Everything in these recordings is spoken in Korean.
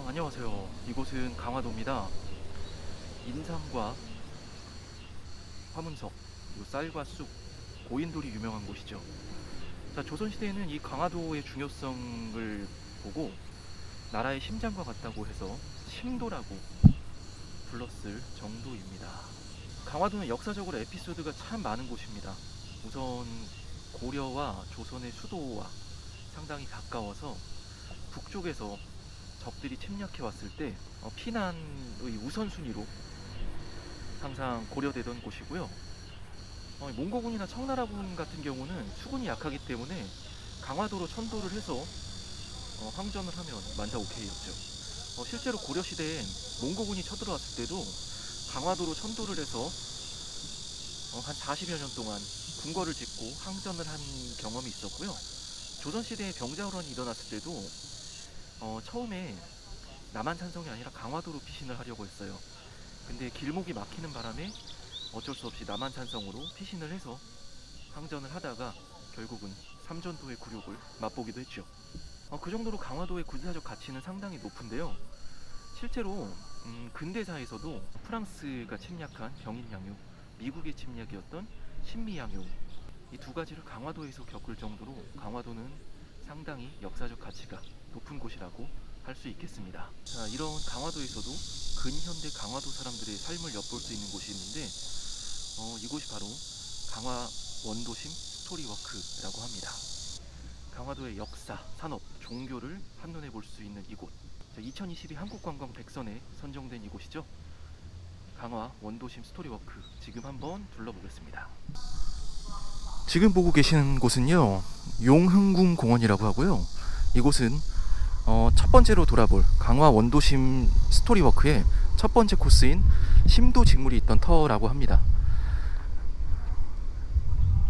안녕하세요. 이곳은 강화도입니다. 인삼과 화문석, 그리고 쌀과 쑥, 고인돌이 유명한 곳이죠. 자, 조선시대에는 이 강화도의 중요성을 보고 나라의 심장과 같다고 해서 심도라고 불렀을 정도입니다. 강화도는 역사적으로 에피소드가 참 많은 곳입니다. 우선 고려와 조선의 수도와 상당히 가까워서 북쪽에서 적들이 침략해 왔을 때 피난의 우선순위로 항상 고려되던 곳이고요. 몽고군이나 청나라군 같은 경우는 수군이 약하기 때문에 강화도로 천도를 해서 항전을 하면 만사오케이였죠. 실제로 고려시대엔 몽고군이 쳐들어왔을 때도 강화도로 천도를 해서 한 40여 년 동안 궁궐을 짓고 항전을 한 경험이 있었고요. 조선시대에 병자호란이 일어났을 때도 처음에 남한산성이 아니라 강화도로 피신을 하려고 했어요. 근데 길목이 막히는 바람에 어쩔 수 없이 남한산성으로 피신을 해서 항전을 하다가 결국은 삼전도의 굴욕을 맛보기도 했죠. 그 정도로 강화도의 군사적 가치는 상당히 높은데요. 실제로 근대사에서도 프랑스가 침략한 병인양요, 미국의 침략이었던 신미양요, 이 두 가지를 강화도에서 겪을 정도로 강화도는 상당히 역사적 가치가 높은 곳이라고 할 수 있겠습니다. 자, 이런 강화도에서도 근현대 강화도 사람들의 삶을 엿볼 수 있는 곳이 있는데 이곳이 바로 강화 원도심 스토리워크라고 합니다. 강화도의 역사, 산업, 종교를 한눈에 볼 수 있는 이곳. 자, 2022 한국관광 100선에 선정된 이곳이죠. 강화 원도심 스토리워크, 지금 한번 둘러보겠습니다. 지금 보고 계시는 곳은요, 용흥궁 공원이라고 하고요. 이곳은 첫 번째로 돌아볼 강화 원도심 스토리워크의 첫 번째 코스인 심도 직물이 있던 터라고 합니다.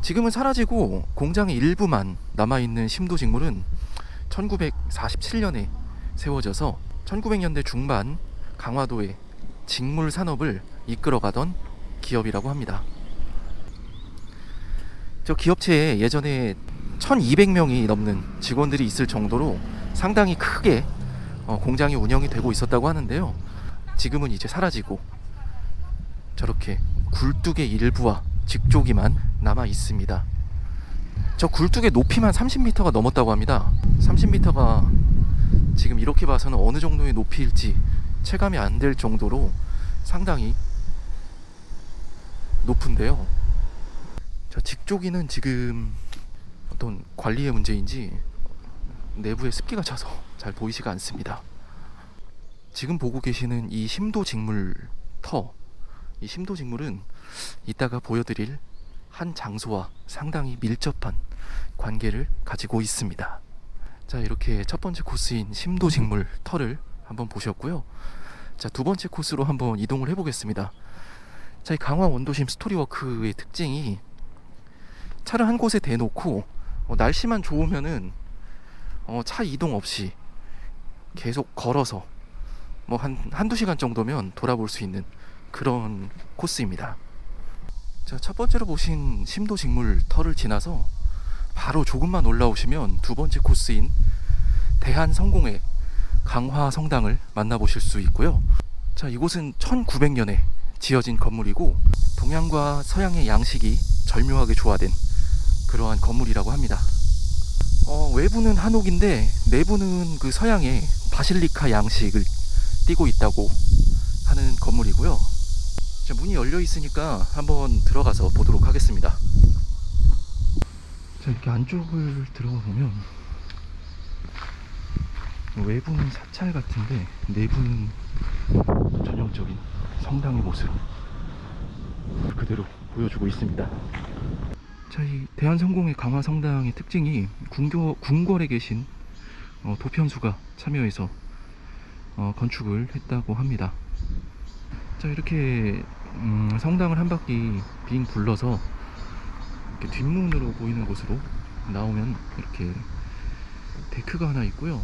지금은 사라지고 공장의 일부만 남아있는 심도 직물은 1947년에 세워져서 1900년대 중반 강화도의 직물 산업을 이끌어가던 기업이라고 합니다. 저 기업체에 예전에 1200명이 넘는 직원들이 있을 정도로 상당히 크게 공장이 운영이 되고 있었다고 하는데요. 지금은 이제 사라지고 저렇게 굴뚝의 일부와 직조기만 남아 있습니다. 저 굴뚝의 높이만 30m가 넘었다고 합니다. 30m가 지금 이렇게 봐서는 어느 정도의 높이일지 체감이 안 될 정도로 상당히 높은데요. 저 직조기는 지금 어떤 관리의 문제인지 내부에 습기가 차서 잘 보이지가 않습니다. 지금 보고 계시는 이 심도 직물 터, 이 심도 직물은 이따가 보여드릴 한 장소와 상당히 밀접한 관계를 가지고 있습니다. 자, 이렇게 첫 번째 코스인 심도 직물 터를 한번 보셨고요. 자, 두 번째 코스로 한번 이동을 해보겠습니다. 자, 이 강화 원도심 스토리워크의 특징이 차를 한 곳에 대놓고 날씨만 좋으면은 차 이동 없이 계속 걸어서 한두 시간 정도면 돌아볼 수 있는 그런 코스입니다. 자, 첫 번째로 보신 심도 직물 터를 지나서 바로 조금만 올라오시면 두 번째 코스인 대한성공회 강화 성당을 만나보실 수 있고요. 자, 이곳은 1900년에 지어진 건물이고 동양과 서양의 양식이 절묘하게 조화된 그러한 건물이라고 합니다. 외부는 한옥인데 내부는 그 서양의 바실리카 양식을 띠고 있다고 하는 건물이고요. 자, 문이 열려 있으니까 한번 들어가서 보도록 하겠습니다. 자, 이렇게 안쪽을 들어가 보면 외부는 사찰 같은데 내부는 전형적인 성당의 모습 그대로 보여주고 있습니다. 자, 이 대한성공회 강화성당의 특징이 궁궐에 계신 도편수가 참여해서 건축을 했다고 합니다. 자, 이렇게 성당을 한 바퀴 빙 둘러서 이렇게 뒷문으로 보이는 곳으로 나오면 이렇게 데크가 하나 있고요.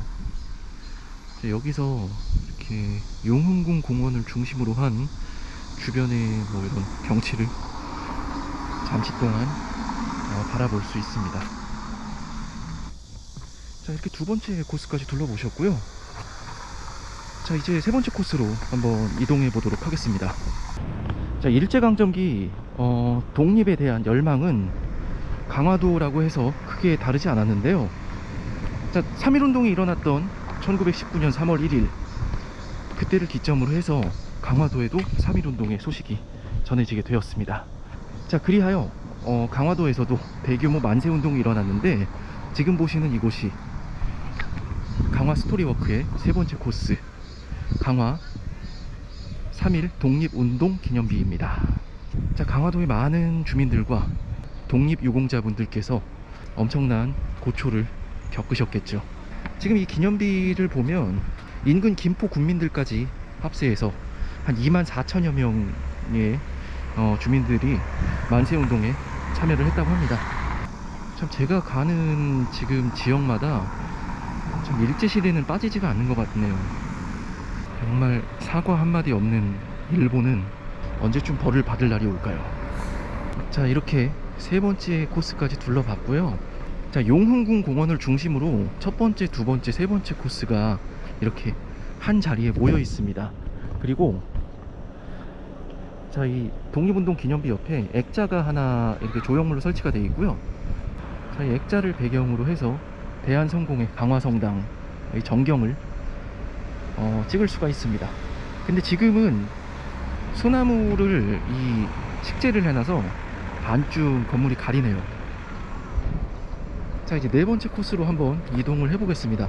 자, 여기서 이렇게 용흥궁 공원을 중심으로 한 주변의 이런 경치를 잠시 동안 바라볼 수 있습니다. 자, 이렇게 두 번째 코스까지 둘러보셨고요. 자, 이제 세 번째 코스로 한번 이동해 보도록 하겠습니다. 자, 일제강점기 독립에 대한 열망은 강화도라고 해서 크게 다르지 않았는데요. 자, 3.1운동이 일어났던 1919년 3월 1일, 그때를 기점으로 해서 강화도에도 3.1운동의 소식이 전해지게 되었습니다. 자, 그리하여 강화도에서도 대규모 만세운동이 일어났는데, 지금 보시는 이곳이 강화 스토리워크의 세 번째 코스, 강화 3.1 독립운동 기념비입니다. 자, 강화도의 많은 주민들과 독립유공자분들께서 엄청난 고초를 겪으셨겠죠. 지금 이 기념비를 보면 인근 김포 군민들까지 합세해서 한 24,000여 명의 주민들이 만세운동에 참여를 했다고 합니다. 참 제가 가는 지금 지역마다 참 일제시대는 빠지지가 않는 것 같네요. 정말 사과 한마디 없는 일본은 언제쯤 벌을 받을 날이 올까요? 자, 이렇게 세 번째 코스까지 둘러봤고요. 자, 용흥궁 공원을 중심으로 첫 번째, 두 번째, 세 번째 코스가 이렇게 한 자리에 모여 있습니다. 그리고 자, 이 독립운동 기념비 옆에 액자가 하나 이렇게 조형물로 설치가 되어 있고요. 자, 이 액자를 배경으로 해서 대한성공회 강화성당 이 전경을 찍을 수가 있습니다. 근데 지금은 소나무를 이 식재를 해놔서 반쯤 건물이 가리네요. 자, 이제 네 번째 코스로 한번 이동을 해보겠습니다.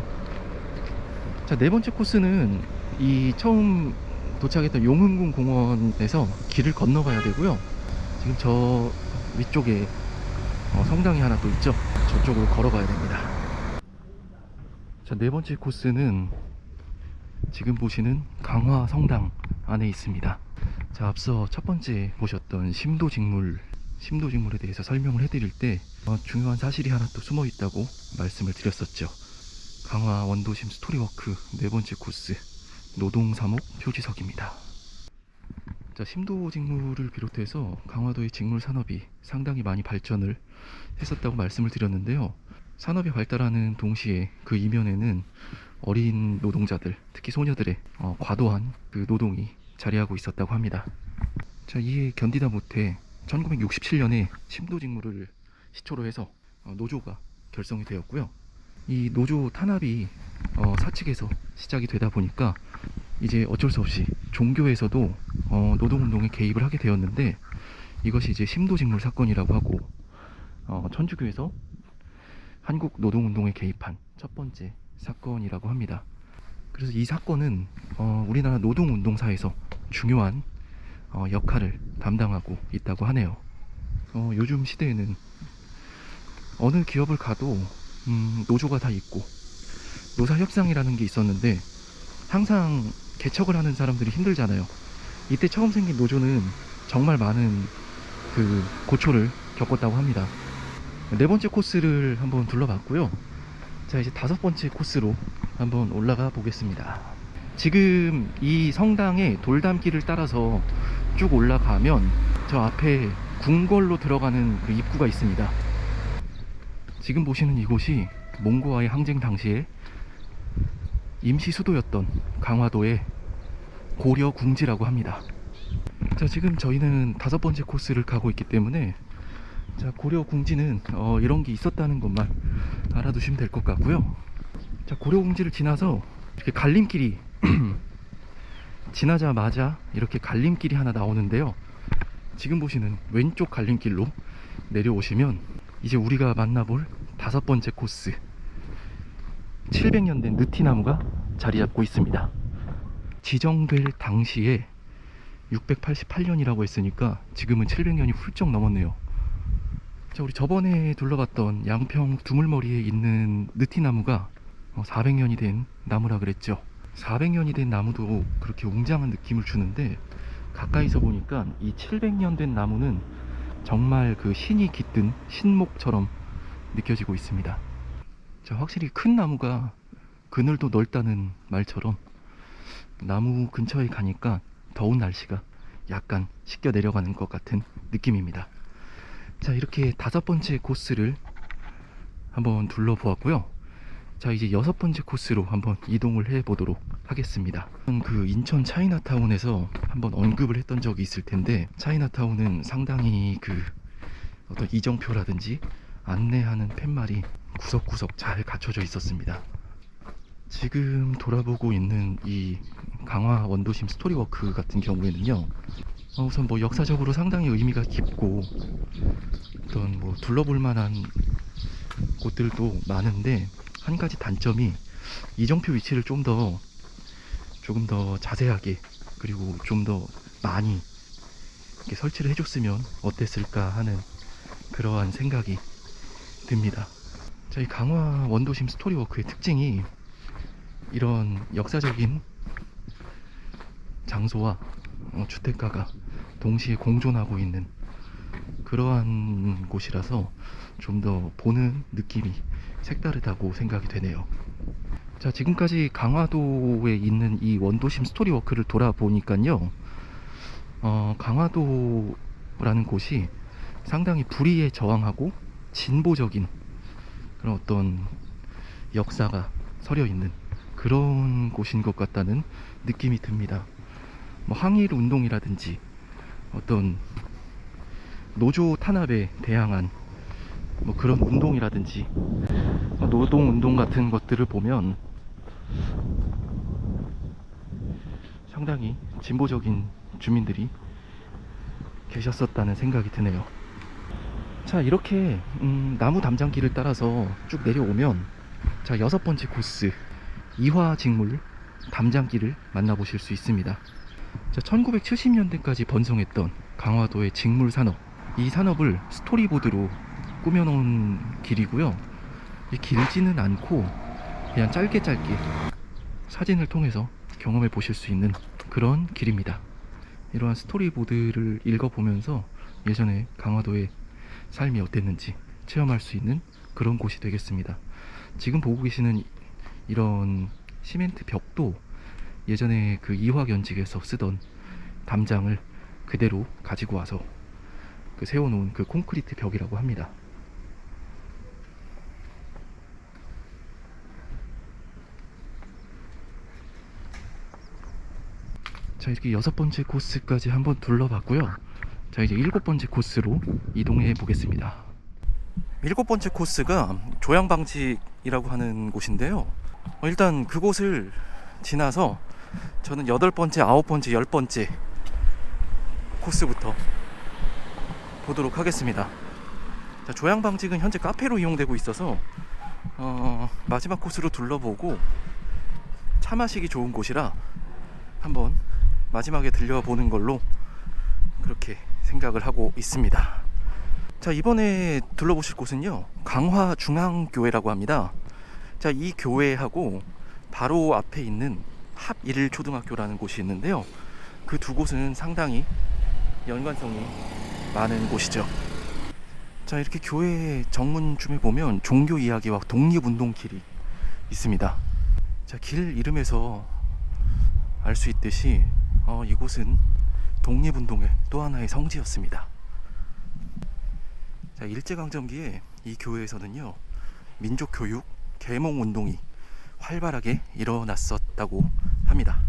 자, 네 번째 코스는 이 처음 도착했던 용흥궁 공원에서 길을 건너가야 되고요. 지금 저 위쪽에 성당이 하나 또 있죠. 저쪽으로 걸어가야 됩니다. 자, 네 번째 코스는 지금 보시는 강화 성당 안에 있습니다. 자, 앞서 첫 번째 보셨던 심도직물에 대해서 설명을 해드릴 때 중요한 사실이 하나 또 숨어 있다고 말씀을 드렸었죠. 강화 원도심 스토리워크 네 번째 코스 노동사목 표지석입니다. 자, 심도직물을 비롯해서 강화도의 직물 산업이 상당히 많이 발전을 했었다고 말씀을 드렸는데요. 산업이 발달하는 동시에 그 이면에는 어린 노동자들, 특히 소녀들의 과도한 그 노동이 자리하고 있었다고 합니다. 자, 이에 견디다 못해 1967년에 심도직물을 시초로 해서 노조가 결성이 되었고요. 이 노조 탄압이 사측에서 시작이 되다 보니까 이제 어쩔 수 없이 종교에서도 노동운동에 개입을 하게 되었는데, 이것이 이제 심도직물 사건이라고 하고 천주교에서 한국 노동운동에 개입한 첫 번째 사건이라고 합니다. 그래서 이 사건은 우리나라 노동운동사에서 중요한 역할을 담당하고 있다고 하네요. 요즘 시대에는 어느 기업을 가도 노조가 다 있고 노사협상이라는 게 있었는데 항상 개척을 하는 사람들이 힘들잖아요. 이때 처음 생긴 노조는 정말 많은 그 고초를 겪었다고 합니다. 네 번째 코스를 한번 둘러봤고요. 자, 이제 다섯 번째 코스로 한번 올라가 보겠습니다. 지금 이 성당의 돌담길을 따라서 쭉 올라가면 저 앞에 궁궐로 들어가는 그 입구가 있습니다. 지금 보시는 이곳이 몽고와의 항쟁 당시에 임시 수도였던 강화도의 고려 궁지라고 합니다. 자, 지금 저희는 다섯 번째 코스를 가고 있기 때문에 자, 고려 궁지는 이런 게 있었다는 것만 알아두시면 될 것 같고요. 자, 고려 궁지를 지나서 이렇게 갈림길이 지나자마자 이렇게 갈림길이 하나 나오는데요. 지금 보시는 왼쪽 갈림길로 내려오시면 이제 우리가 만나볼 다섯 번째 코스, 700년 된 느티나무가 자리 잡고 있습니다. 지정될 당시에 688년이라고 했으니까 지금은 700년이 훌쩍 넘었네요. 자, 우리 저번에 둘러봤던 양평 두물머리에 있는 느티나무가 400년이 된 나무라 그랬죠. 400년이 된 나무도 그렇게 웅장한 느낌을 주는데 가까이서 보니까 이 700년 된 나무는 정말 그 신이 깃든 신목처럼 느껴지고 있습니다. 자, 확실히 큰 나무가 그늘도 넓다는 말처럼 나무 근처에 가니까 더운 날씨가 약간 식겨 내려가는 것 같은 느낌입니다. 자, 이렇게 다섯 번째 코스를 한번 둘러보았고요. 자, 이제 6번째 코스로 한번 이동을 해 보도록 하겠습니다. 그 인천 차이나타운에서 한번 언급을 했던 적이 있을 텐데, 차이나타운은 상당히 그 어떤 이정표라든지 안내하는 팻말이 구석구석 잘 갖춰져 있었습니다. 지금 돌아보고 있는 이 강화 원도심 스토리워크 같은 경우에는요, 우선 뭐 역사적으로 상당히 의미가 깊고 어떤 뭐 둘러볼 만한 곳들도 많은데, 한 가지 단점이 이정표 위치를 조금 더 자세하게, 그리고 좀 더 많이 이렇게 설치를 해줬으면 어땠을까 하는 그러한 생각이 듭니다. 자, 이 강화 원도심 스토리워크의 특징이 이런 역사적인 장소와 주택가가 동시에 공존하고 있는 그러한 곳이라서 좀 더 보는 느낌이 색다르다고 생각이 되네요. 자, 지금까지 강화도에 있는 이 원도심 스토리워크를 돌아보니까요, 강화도라는 곳이 상당히 불의에 저항하고 진보적인 그런 어떤 역사가 서려 있는 그런 곳인 것 같다는 느낌이 듭니다. 뭐 항일 운동이라든지 어떤 노조 탄압에 대항한 뭐 그런 운동이라든지 노동 운동 같은 것들을 보면 상당히 진보적인 주민들이 계셨었다는 생각이 드네요. 자, 이렇게 나무 담장길을 따라서 쭉 내려오면, 자, 6번째 코스 이화직물 담장길을 만나보실 수 있습니다. 자, 1970년대까지 번성했던 강화도의 직물 산업, 이 산업을 스토리보드로 꾸며놓은 길이고요. 길지는 않고 그냥 짧게 사진을 통해서 경험해 보실 수 있는 그런 길입니다. 이러한 스토리보드를 읽어보면서 예전에 강화도의 삶이 어땠는지 체험할 수 있는 그런 곳이 되겠습니다. 지금 보고 계시는 이런 시멘트 벽도 예전에 그 이화견직에서 쓰던 담장을 그대로 가지고 와서 그 세워놓은 그 콘크리트 벽이라고 합니다. 자, 이렇게 6번째 코스까지 한번 둘러봤고요. 자, 이제 7번째 코스로 이동해 보겠습니다. 7번째 코스가 조양방직이라고 하는 곳인데요, 일단 그곳을 지나서 저는 8번째, 9번째, 10번째 코스부터 보도록 하겠습니다. 자, 조양방직은 현재 카페로 이용되고 있어서 마지막 코스로 둘러보고 차 마시기 좋은 곳이라 한번 마지막에 들려보는 걸로 그렇게 생각을 하고 있습니다. 자, 이번에 둘러보실 곳은요, 강화중앙교회라고 합니다. 자, 이 교회하고 바로 앞에 있는 합일초등학교라는 곳이 있는데요, 그 두 곳은 상당히 연관성이 많은 곳이죠. 자, 이렇게 교회 정문쯤에 보면 종교 이야기와 독립운동길이 있습니다. 자, 길 이름에서 알 수 있듯이 이곳은 독립운동의 또 하나의 성지였습니다. 자, 일제강점기에 이 교회에서는요, 민족교육, 계몽운동이 활발하게 일어났었다고 합니다.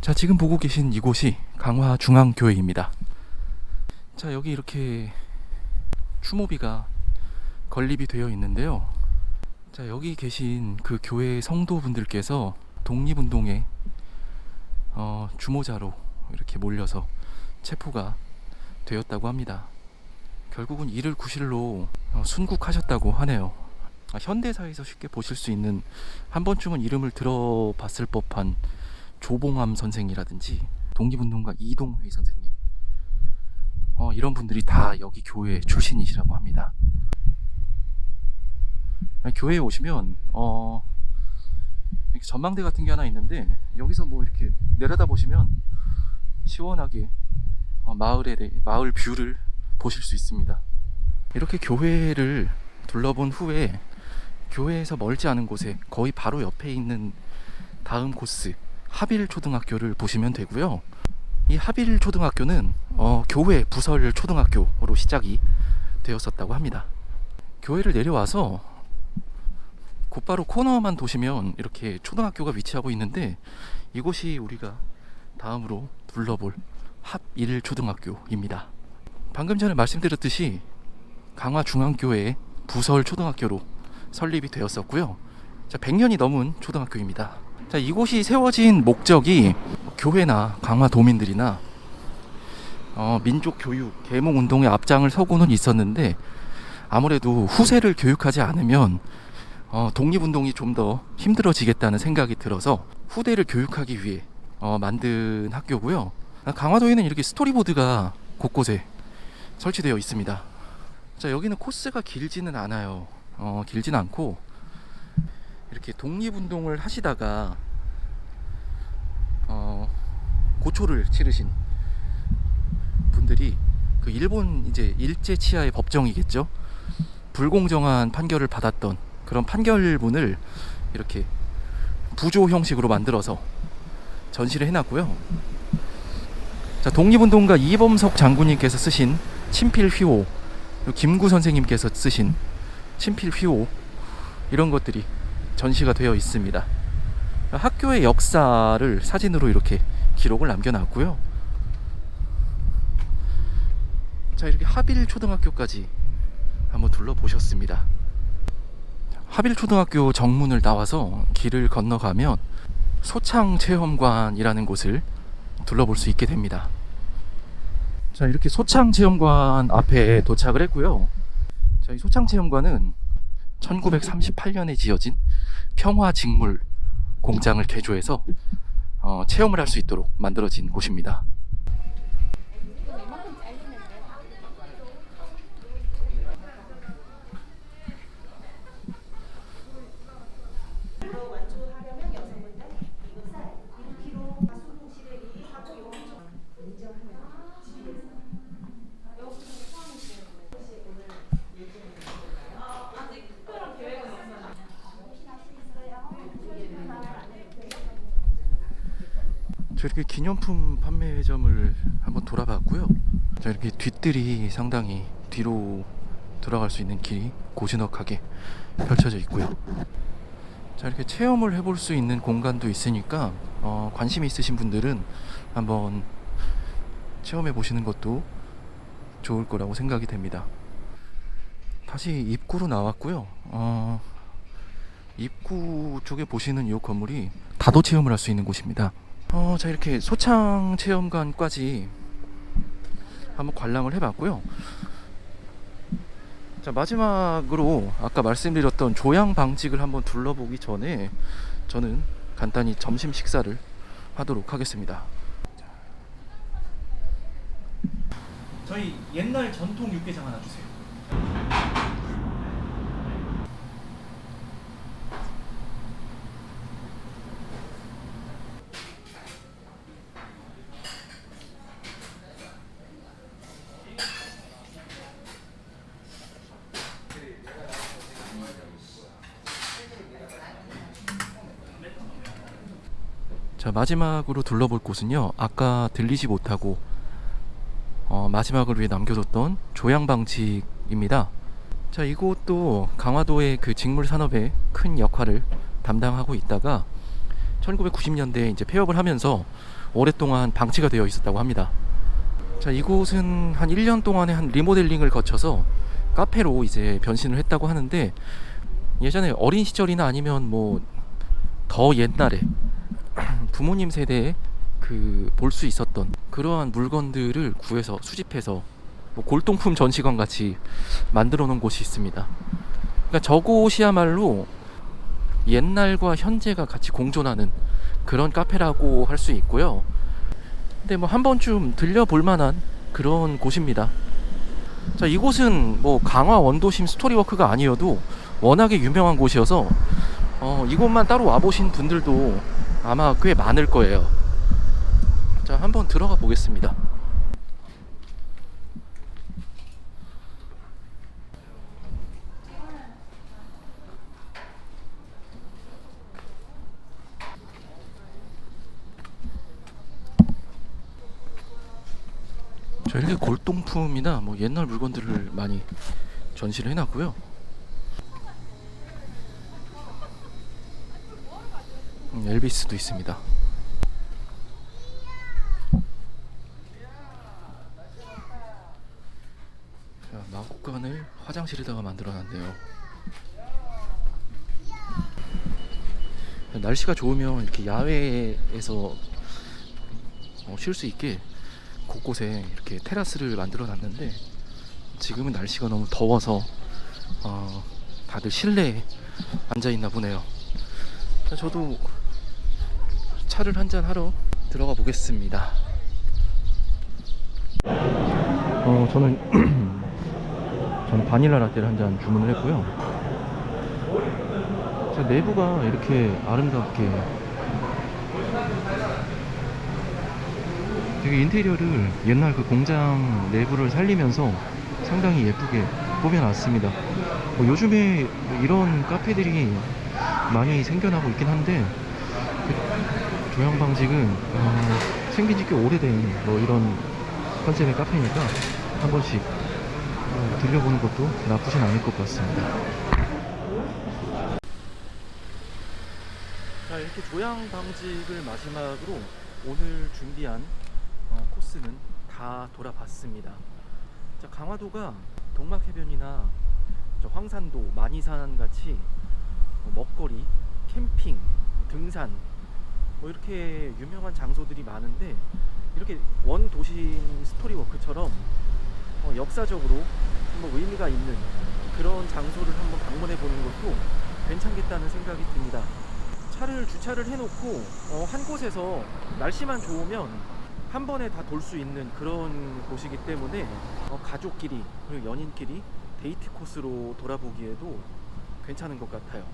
자, 지금 보고 계신 이곳이 강화중앙교회입니다. 자, 여기 이렇게 추모비가 건립이 되어 있는데요, 자, 여기 계신 그 교회 성도분들께서 독립운동의 주모자로 이렇게 몰려서 체포가 되었다고 합니다. 결국은 이를 구실로 순국하셨다고 하네요. 현대사에서 쉽게 보실 수 있는, 한 번쯤은 이름을 들어봤을 법한 조봉암 선생이라든지 독립운동가 이동회 선생님, 이런 분들이 다 여기 교회 출신이시라고 합니다. 교회에 오시면 이렇게 전망대 같은 게 하나 있는데, 여기서 뭐 이렇게 내려다 보시면 시원하게 마을 뷰를 보실 수 있습니다. 이렇게 교회를 둘러본 후에 교회에서 멀지 않은 곳에 거의 바로 옆에 있는 다음 코스 합일초등학교를 보시면 되고요. 이 합일초등학교는 교회 부설 초등학교로 시작이 되었었다고 합니다. 교회를 내려와서 곧바로 코너만 도시면 이렇게 초등학교가 위치하고 있는데, 이곳이 우리가 다음으로 둘러볼 합일초등학교입니다. 방금 전에 말씀드렸듯이 강화중앙교회 부설초등학교로 설립이 되었었고요. 자, 100년이 넘은 초등학교입니다. 자, 이곳이 세워진 목적이 교회나 강화도민들이나 민족교육, 계몽운동의 앞장을 서고는 있었는데, 아무래도 후세를 교육하지 않으면 독립운동이 좀 더 힘들어지겠다는 생각이 들어서 후대를 교육하기 위해 만든 학교고요. 강화도에는 이렇게 스토리보드가 곳곳에 설치되어 있습니다. 자, 여기는 코스가 길지는 않아요. 길진 않고, 이렇게 독립운동을 하시다가 고초를 치르신 분들이, 그 일본 이제 일제 치하의 법정이겠죠. 불공정한 판결을 받았던 그런 판결문을 이렇게 부조 형식으로 만들어서 전시를 해놨고요. 자, 독립운동가 이범석 장군님께서 쓰신 친필휘호, 김구 선생님께서 쓰신 친필휘호, 이런 것들이 전시가 되어 있습니다. 학교의 역사를 사진으로 이렇게 기록을 남겨놨고요. 자, 이렇게 합일초등학교까지 한번 둘러보셨습니다. 합일초등학교 정문을 나와서 길을 건너가면 소창체험관이라는 곳을 둘러볼 수 있게 됩니다. 자, 이렇게 소창체험관 앞에 도착을 했고요. 자, 이 소창체험관은 1938년에 지어진 평화직물 공장을 개조해서 체험을 할 수 있도록 만들어진 곳입니다. 저 이렇게 기념품 판매점을 한번 돌아봤고요. 자, 이렇게 뒷뜰이 상당히 뒤로 들어갈 수 있는 길이 고즈넉하게 펼쳐져 있고요. 자, 이렇게 체험을 해볼 수 있는 공간도 있으니까 관심이 있으신 분들은 한번 체험해 보시는 것도 좋을 거라고 생각이 됩니다. 다시 입구로 나왔고요. 입구 쪽에 보시는 이 건물이 다도 체험을 할 수 있는 곳입니다. 자, 이렇게 소창체험관까지 한번 관람을 해봤고요. 자, 마지막으로 아까 말씀드렸던 조양방직을 한번 둘러보기 전에 저는 간단히 점심 식사를 하도록 하겠습니다. 저희 옛날 전통 육개장 하나 주세요. 자, 마지막으로 둘러볼 곳은요, 아까 들리지 못하고 마지막을 위해 남겨뒀던 조양방직입니다. 자, 이곳도 강화도의 그 직물 산업에 큰 역할을 담당하고 있다가 1990년대에 이제 폐업을 하면서 오랫동안 방치가 되어 있었다고 합니다. 자, 이곳은 한 1년 동안의 한 리모델링을 거쳐서 카페로 이제 변신을 했다고 하는데, 예전에 어린 시절이나 아니면 뭐 더 옛날에 부모님 세대에 그 볼 수 있었던 그러한 물건들을 구해서 수집해서 뭐 골동품 전시관 같이 만들어 놓은 곳이 있습니다. 그러니까 저곳이야말로 옛날과 현재가 같이 공존하는 그런 카페라고 할 수 있고요. 근데 뭐 한 번쯤 들려볼 만한 그런 곳입니다. 자, 이곳은 뭐 강화 원도심 스토리워크가 아니어도 워낙에 유명한 곳이어서 이곳만 따로 와보신 분들도 아마 꽤 많을 거예요. 자, 한번 들어가 보겠습니다. 자, 이렇게 골동품이나 뭐 옛날 물건들을 많이 전시를 해놨고요. 엘비스도 있습니다. 자, 마구간을 화장실에다가 만들어놨네요. 날씨가 좋으면 이렇게 야외에서 쉴 수 있게 곳곳에 이렇게 테라스를 만들어 놨는데, 지금은 날씨가 너무 더워서 다들 실내에 앉아 있나 보네요. 저도 차를 한잔 하러 들어가 보겠습니다. 저는 바닐라 라떼를 한 잔 주문을 했고요. 자, 내부가 이렇게 아름답게, 되게 인테리어를 옛날 그 공장 내부를 살리면서 상당히 예쁘게 꾸며놨습니다. 요즘에 이런 카페들이 많이 생겨나고 있긴 한데, 조형 방식은 생긴 지 꽤 오래된 이런 컨셉의 카페니까 한 번씩 들려보는 것도 나쁘진 않을 것 같습니다. 자, 이렇게 조형 방식을 마지막으로 오늘 준비한 코스는 다 돌아봤습니다. 자, 강화도가 동막해변이나 황산도, 만이산 같이 먹거리, 캠핑, 등산 이렇게 유명한 장소들이 많은데, 이렇게 원도심 스토리워크처럼 역사적으로 의미가 있는 그런 장소를 한번 방문해 보는 것도 괜찮겠다는 생각이 듭니다. 차를 주차를 해놓고 한 곳에서 날씨만 좋으면 한 번에 다 돌 수 있는 그런 곳이기 때문에 가족끼리 그리고 연인끼리 데이트 코스로 돌아보기에도 괜찮은 것 같아요.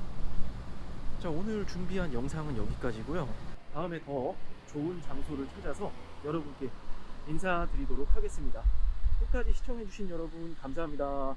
자, 오늘 준비한 영상은 여기까지고요. 다음에 더 좋은 장소를 찾아서 여러분께 인사드리도록 하겠습니다. 끝까지 시청해주신 여러분 감사합니다.